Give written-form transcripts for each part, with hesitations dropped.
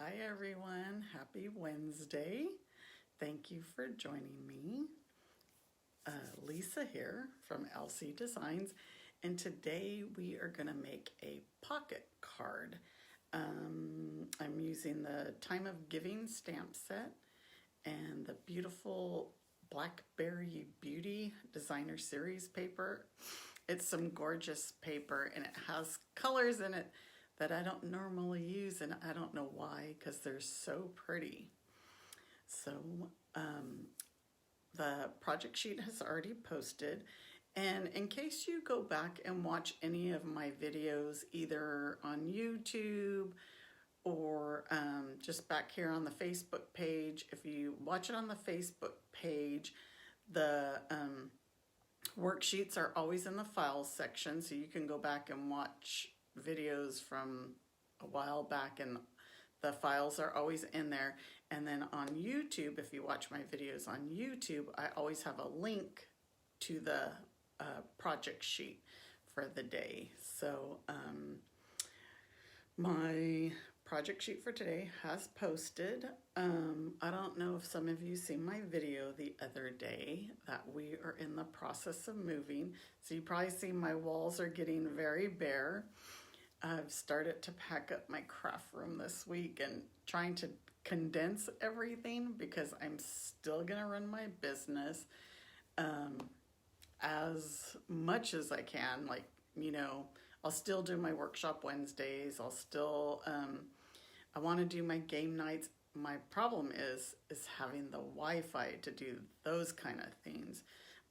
Hi everyone, happy Wednesday. Thank you for joining me. Lisa here from lcdesigns, and today we are going to make a pocket card. I'm using the Time of Giving stamp set and the beautiful Blackberry Beauty designer series paper. It's some gorgeous paper and it has colors in it that I don't normally use, and I don't know why, because they're so pretty. So the project sheet has already posted, and in case you go back and watch any of my videos either on YouTube or just back here on the Facebook page, if you watch it on the Facebook page, the worksheets are always in the files section, so you can go back and watch videos from a while back, and the files are always in there. And then on YouTube, if you watch my videos on YouTube, I always have a link to the project sheet for the day. So my project sheet for today has posted. I don't know if some of you seen my video the other day that we are in the process of moving. So you probably see my walls are getting very bare. I've started to pack up my craft room this week and trying to condense everything because I'm still gonna run my business as much as I can. Like, you know, I'll still do my workshop Wednesdays. I'll still, I want to do my game nights. My problem is having the Wi-Fi to do those kind of things.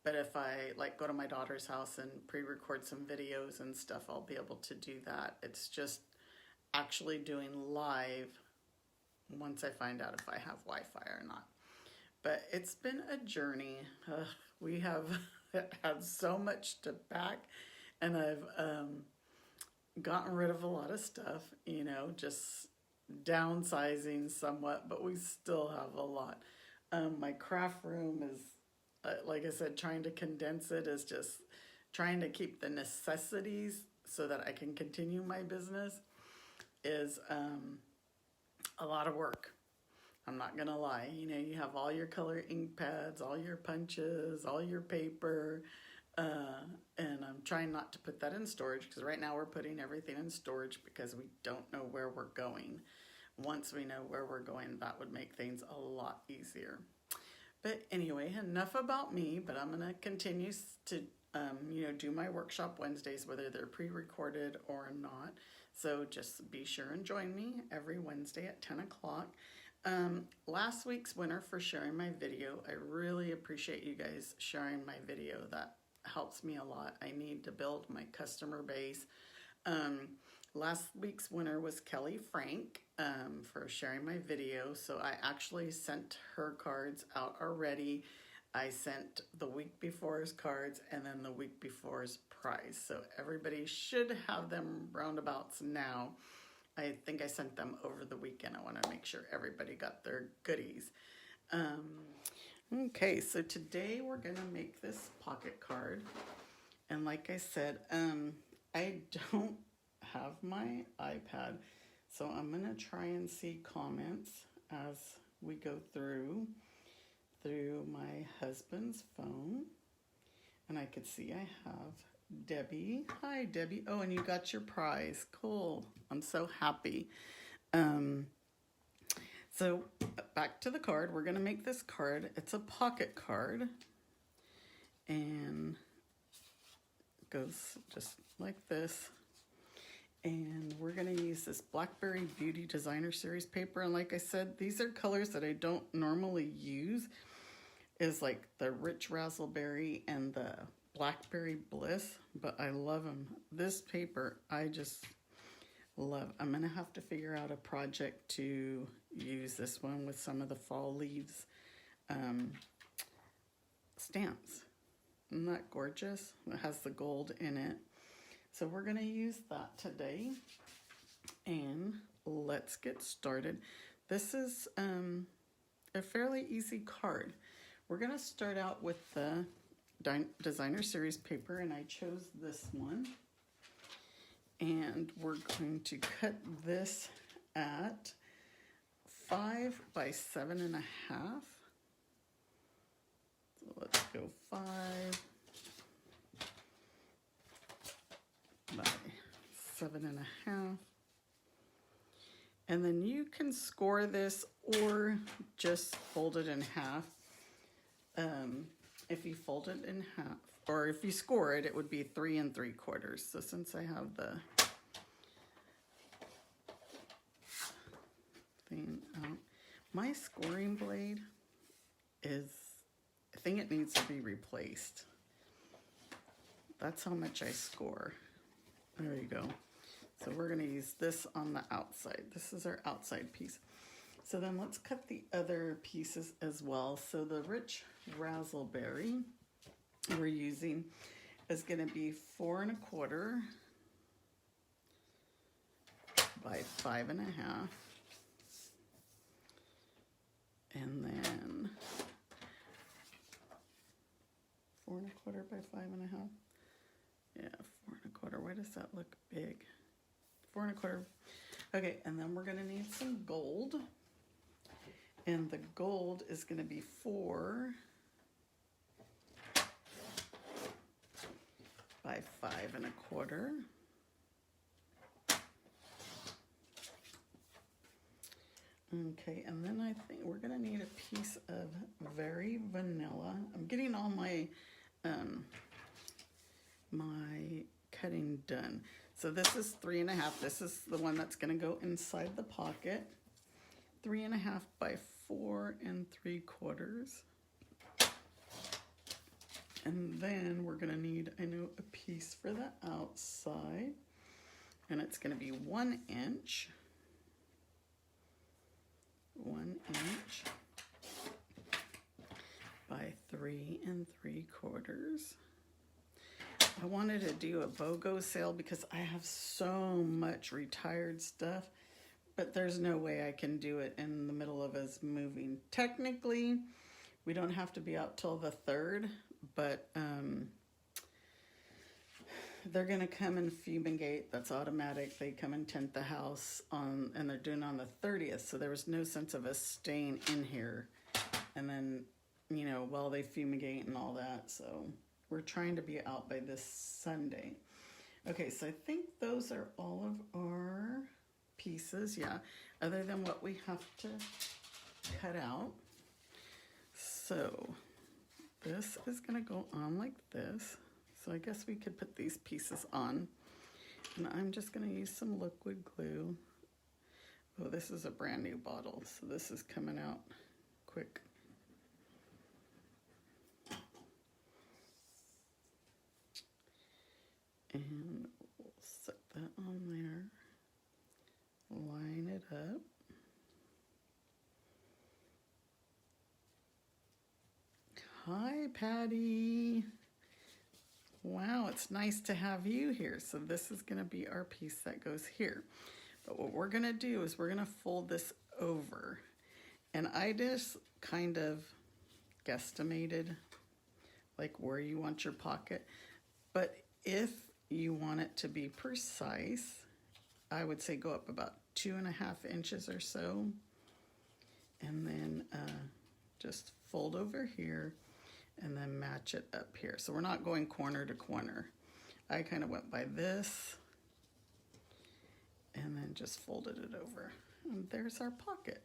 But if I like go to my daughter's house and pre-record some videos and stuff, I'll be able to do that. It's just actually doing live once I find out if I have Wi-Fi or not. But it's been a journey. We have had so much to pack, and I've gotten rid of a lot of stuff, you know, just downsizing somewhat, but we still have a lot. My craft room is, like I said, trying to condense it is just trying to keep the necessities so that I can continue my business is a lot of work. I'm not gonna lie. You know, you have all your color ink pads, all your punches, all your paper, and I'm trying not to put that in storage because right now we're putting everything in storage because we don't know where we're going. Once we know where we're going, that would make things a lot easier. But anyway, enough about me, but I'm going to continue to, you know, do my workshop Wednesdays, whether they're pre-recorded or not. So just be sure and join me every Wednesday at 10 o'clock. Last week's winner for sharing my video. I really appreciate you guys sharing my video. That helps me a lot. I need to build my customer base. Last week's winner was Kelly Frank for sharing my video. So I actually sent her cards out already. I sent the week before's cards and then the week before's prize. So everybody should have them roundabouts now. I think I sent them over the weekend. I want to make sure everybody got their goodies. Okay, so today we're going to make this pocket card. And like I said, I don't have my iPad, so I'm going to try and see comments as we go through my husband's phone. And I could see I have Debbie. Hi, Debbie. Oh, and you got your prize. Cool. I'm so happy. So back to the card. We're going to make this card. It's a pocket card. And it goes just like this. And we're going to use this Blackberry Beauty Designer Series paper. And like I said, these are colors that I don't normally use. Is like the Rich Razzleberry and the Blackberry Bliss, but I love them. This paper, I just love. I'm going to have to figure out a project to use this one with some of the fall leaves stamps. Isn't that gorgeous? It has the gold in it. So we're going to use that today, and let's get started. This is a fairly easy card. We're going to start out with the designer series paper, and I chose this one. And we're going to cut this at 5 by 7.5. So let's go 5 by 7.5. And then you can score this or just fold it in half. If you fold it in half, or if you score it, it would be 3 3/4. So since I have the thing out, my scoring blade is, I think it needs to be replaced. That's how much I score. There you go. So we're going to use this on the outside. This is our outside piece. So then let's cut the other pieces as well. So the rich razzleberry we're using is going to be 4 1/4 by 5 1/2. And then 4 1/4 by 5 1/2. Yeah, 4 1/4. Why does that look big? 4 1/4. Okay, and then we're going to need some gold. And the gold is going to be 4 by 5 1/4. Okay, and then I think we're going to need a piece of very vanilla. I'm getting all my my cutting done. So this is 3 1/2. This is the one that's going to go inside the pocket. 3 1/2 by 4 3/4. And then we're going to need, I know, a piece for the outside. And it's going to be 1 inch. 1 inch by 3 3/4. I wanted to do a BOGO sale because I have so much retired stuff, but there's no way I can do it in the middle of us moving. Technically, we don't have to be out till the 3rd, but they're going to come and fumigate. That's automatic. They come and tint the house on, and they're doing on the 30th. So there was no sense of us staying in here. And then, you know, while they fumigate and all that. So we're trying to be out by this Sunday. Okay, so I think those are all of our pieces. Yeah, other than what we have to cut out. So this is going to go on like this. So I guess we could put these pieces on. And I'm just going to use some liquid glue. Oh, this is a brand new bottle, so this is coming out quick. And we'll set that on there. Line it up. Hi, Patty. Wow, it's nice to have you here. So this is going to be our piece that goes here. But what we're going to do is we're going to fold this over. And I just kind of guesstimated like where you want your pocket. But if you want it to be precise, I would say go up about 2.5 inches or so. And then just fold over here. And then match it up here. So we're not going corner to corner. I kind of went by this and then just folded it over. And there's our pocket.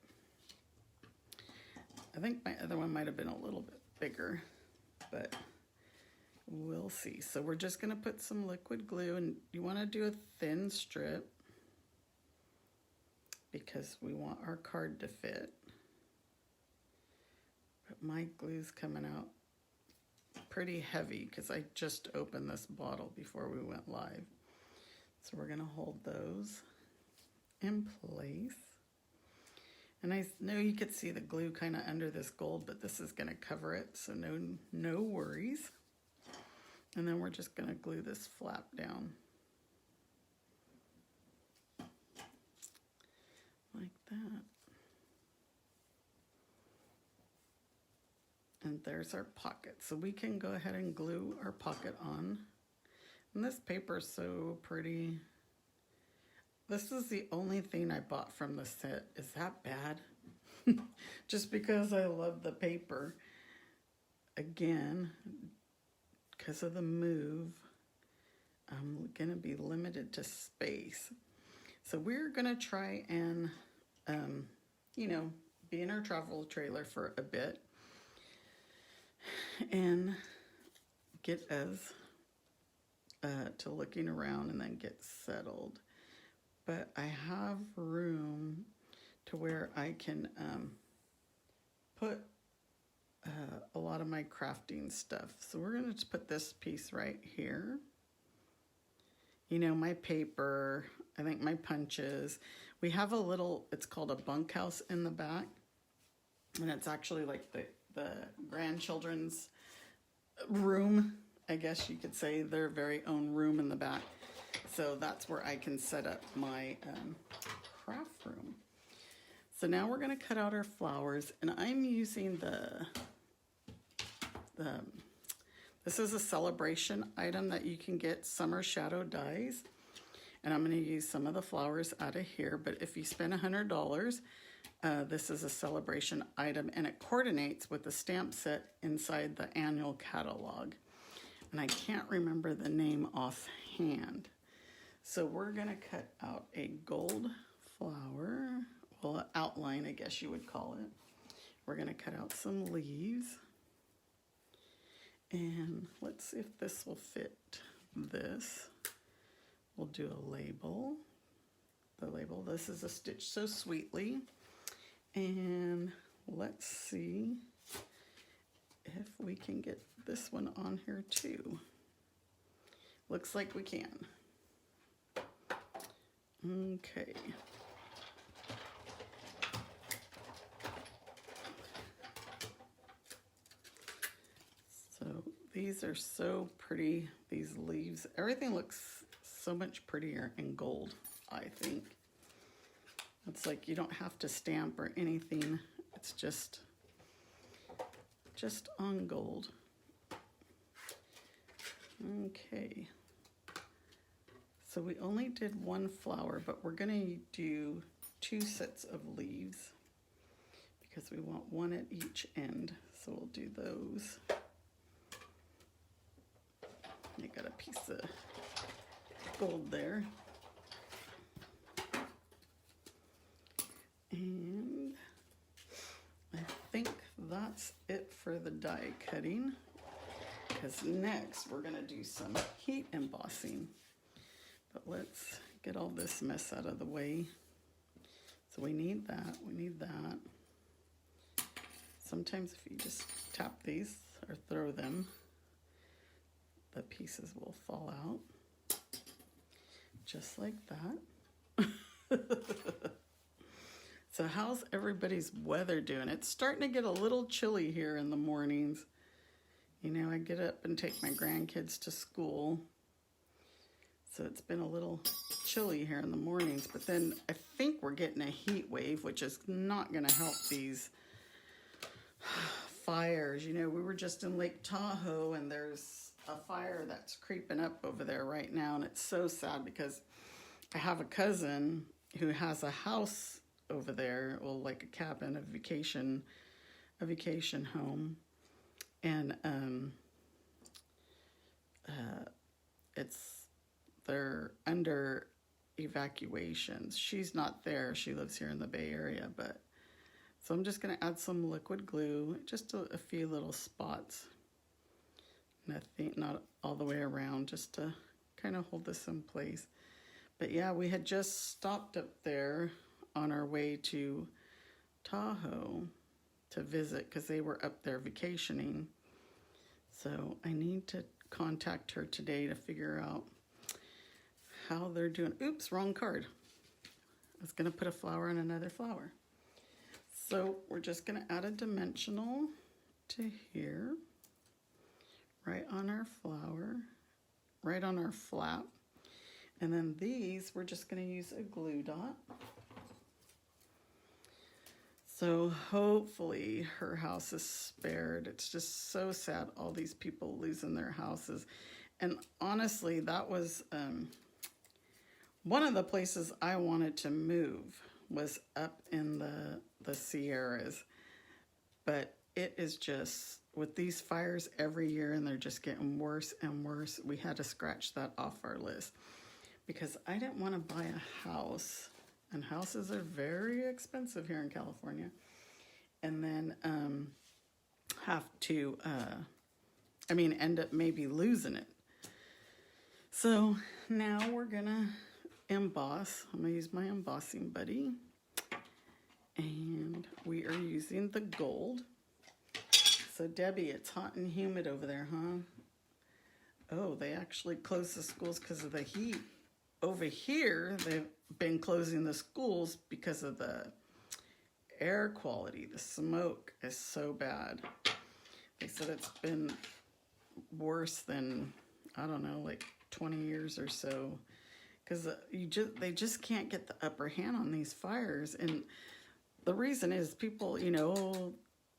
I think my other one might have been a little bit bigger, but we'll see. So we're just going to put some liquid glue, and you want to do a thin strip because we want our card to fit. But my glue's coming out pretty heavy because I just opened this bottle before we went live. So we're going to hold those in place. And I know you could see the glue kind of under this gold, but this is going to cover it, so no worries. And then we're just going to glue this flap down. Like that. And there's our pocket. So we can go ahead and glue our pocket on. And this paper is so pretty. This is the only thing I bought from the set. Is that bad? just because I love the paper. Again, because of the move, I'm going to be limited to space. So we're going to try and, you know, be in our travel trailer for a bit and get us to looking around and then get settled. But I have room to where I can put a lot of my crafting stuff. So we're going to put this piece right here. You know, my paper, I think my punches. We have a little, it's called a bunkhouse in the back. And it's actually like the grandchildren's room, I guess you could say, their very own room in the back. So that's where I can set up my craft room. So now we're going to cut out our flowers, and I'm using this is a celebration item that you can get, Summer Shadow Dies. And I'm going to use some of the flowers out of here, but if you spend $100, this is a celebration item, and it coordinates with the stamp set inside the annual catalog. And I can't remember the name offhand. So we're going to cut out a gold flower, well, an outline, I guess you would call it. We're going to cut out some leaves. And let's see if this will fit this. We'll do a label. The label, this is a Stitch So Sweetly. And let's see if we can get this one on here too. Looks like we can. Okay. So these are so pretty, these leaves. Everything looks so much prettier in gold, I think. It's like you don't have to stamp or anything. It's just on gold. Okay. So we only did one flower, but we're going to do 2 sets of leaves because we want one at each end. So we'll do those. I got a piece of gold there. And I think that's it for the die cutting, because next we're going to do some heat embossing. But let's get all this mess out of the way. So we need that, we need that. Sometimes if you just tap these or throw them, the pieces will fall out. Just like that. So how's everybody's weather doing? It's starting to get a little chilly here in the mornings. You know, I get up and take my grandkids to school. So it's been a little chilly here in the mornings. But then I think we're getting a heat wave, which is not going to help these fires. You know, we were just in Lake Tahoe, and there's a fire that's creeping up over there right now. And it's so sad because I have a cousin who has a house over there, well, like a cabin, a vacation home, and they're under evacuations. She's not there. She lives here in the Bay Area, but so I'm just going to add some liquid glue, just a few little spots. Nothing, not all the way around, just to kind of hold this in place. But yeah, we had just stopped up there on our way to Tahoe to visit because they were up there vacationing. So I need to contact her today to figure out how they're doing. Oops, wrong card. I was going to put a flower on another flower. So we're just going to add a dimensional to here, right on our flower, right on our flap. And then these, we're just going to use a glue dot. So hopefully her house is spared. It's just so sad, all these people losing their houses. And honestly, that was one of the places I wanted to move was up in the Sierras. But it is just, with these fires every year, and they're just getting worse and worse, we had to scratch that off our list. Because I didn't want to buy a house, and houses are very expensive here in California, and then have to, end up maybe losing it. So now we're gonna emboss. I'm gonna use my embossing buddy, and we are using the gold. So Debbie, it's hot and humid over there, huh? Oh, they actually closed the schools because of the heat. Over here, they've been closing the schools because of the air quality. The smoke is so bad. They said it's been worse than, I don't know, like 20 years or so. Because they just can't get the upper hand on these fires. And the reason is people,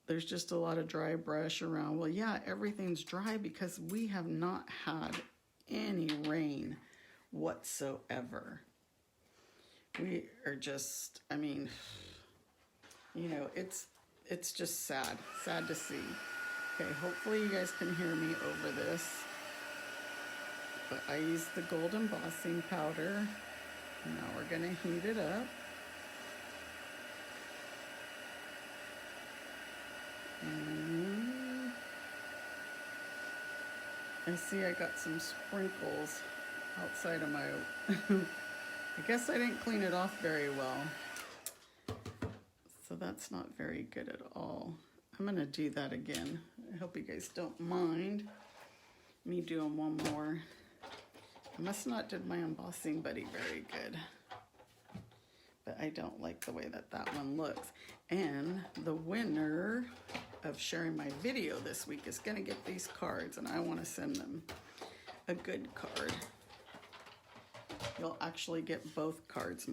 there's just a lot of dry brush around. Well, yeah, everything's dry because we have not had any rain whatsoever. We are just, it's just sad to see. Okay, hopefully you guys can hear me over this. But I used the gold embossing powder. Now we're gonna heat it up. And I see I got some sprinkles outside of my, I guess I didn't clean it off very well. So that's not very good at all. I'm gonna do that again. I hope you guys don't mind me doing one more. I must not did my embossing buddy very good. But I don't like the way that one looks. And the winner of sharing my video this week is gonna get these cards, and I wanna send them a good card. You'll actually get both cards,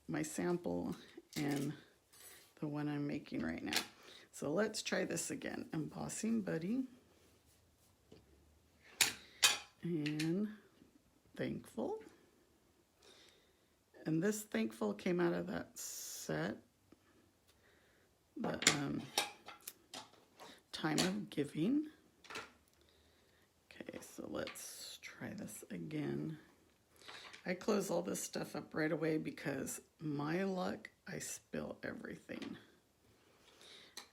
my sample and the one I'm making right now. So let's try this again. Embossing buddy. And thankful. And this thankful came out of that set. The time of giving. Okay, so let's try this again. I close all this stuff up right away because my luck, I spill everything.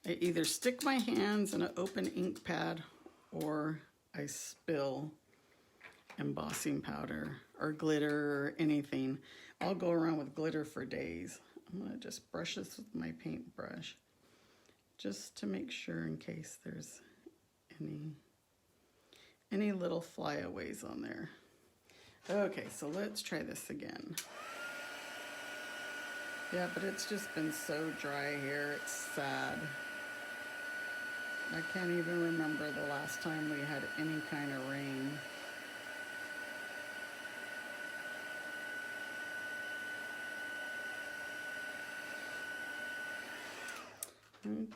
I either stick my hands in an open ink pad or I spill embossing powder or glitter or anything. I'll go around with glitter for days. I'm gonna just brush this with my paintbrush just to make sure in case there's any little flyaways on there. Okay, so let's try this again. Yeah, but it's just been so dry here, it's sad. I can't even remember the last time we had any kind of rain.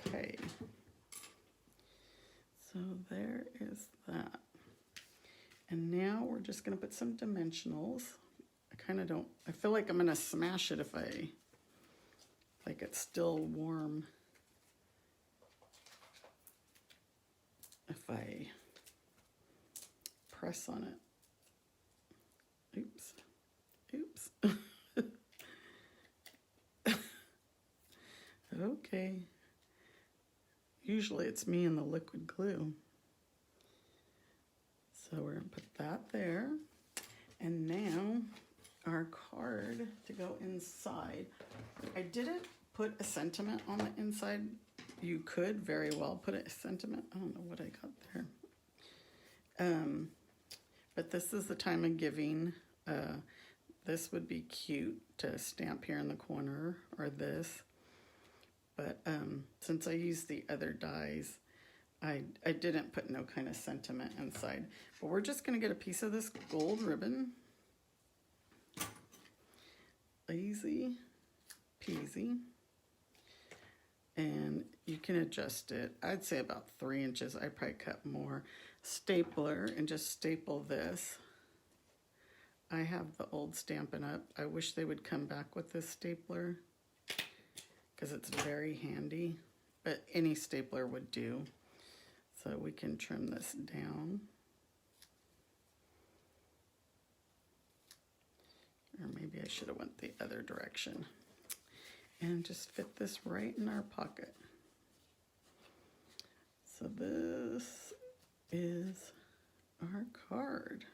Okay, so there is that. And now we're just gonna put some dimensionals. I feel like I'm gonna smash it if like it's still warm. If I press on it. Oops. Okay. Usually it's me and the liquid glue. So we're gonna put that there. And now our card to go inside. I didn't put a sentiment on the inside. You could very well put a sentiment. I don't know what I got there. But this is the time of giving. This would be cute to stamp here in the corner, or this. But since I used the other dies, I didn't put no kind of sentiment inside. But we're just gonna get a piece of this gold ribbon. Easy peasy. And you can adjust it. I'd say about 3 inches. I probably cut more. Stapler and just staple this. I have the old Stampin' Up. I wish they would come back with this stapler. because it's very handy, but any stapler would do. So we can trim this down. Or maybe I should have went the other direction. And just fit this right in our pocket. So this is our card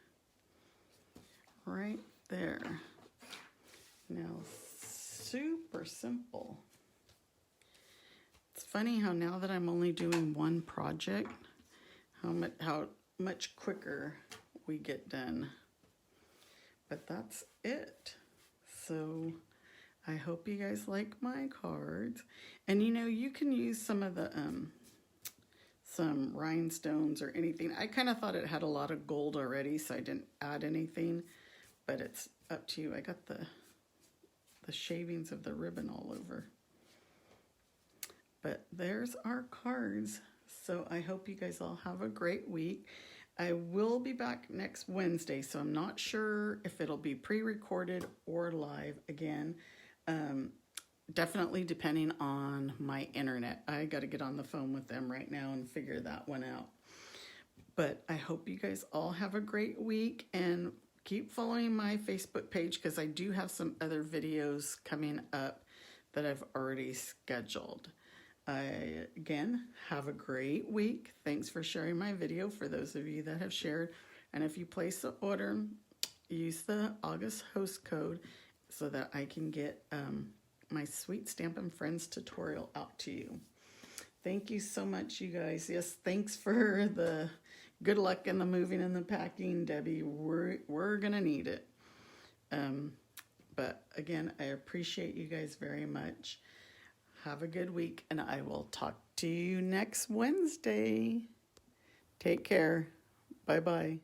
right there. Now, super simple. It's funny how now that I'm only doing one project, how much quicker we get done. But that's it. So I hope you guys like my cards. And you know, you can use some of the some rhinestones or anything. I kind of thought it had a lot of gold already, so I didn't add anything, but it's up to you. I got the shavings of the ribbon all over. But there's our cards. So I hope you guys all have a great week. I will be back next Wednesday, so I'm not sure if it'll be pre-recorded or live again. Definitely depending on my internet. I got to get on the phone with them right now and figure that one out. But I hope you guys all have a great week, and keep following my Facebook page because I do have some other videos coming up that I've already scheduled. Again, have a great week. Thanks for sharing my video for those of you that have shared. And if you place the order, use the August host code so that I can get my sweet Stampin' Friends tutorial out to you. Thank you so much, you guys. Yes, thanks for the good luck in the moving and the packing, Debbie. We're gonna need it. But again, I appreciate you guys very much. Have a good week, and I will talk to you next Wednesday. Take care. Bye-bye.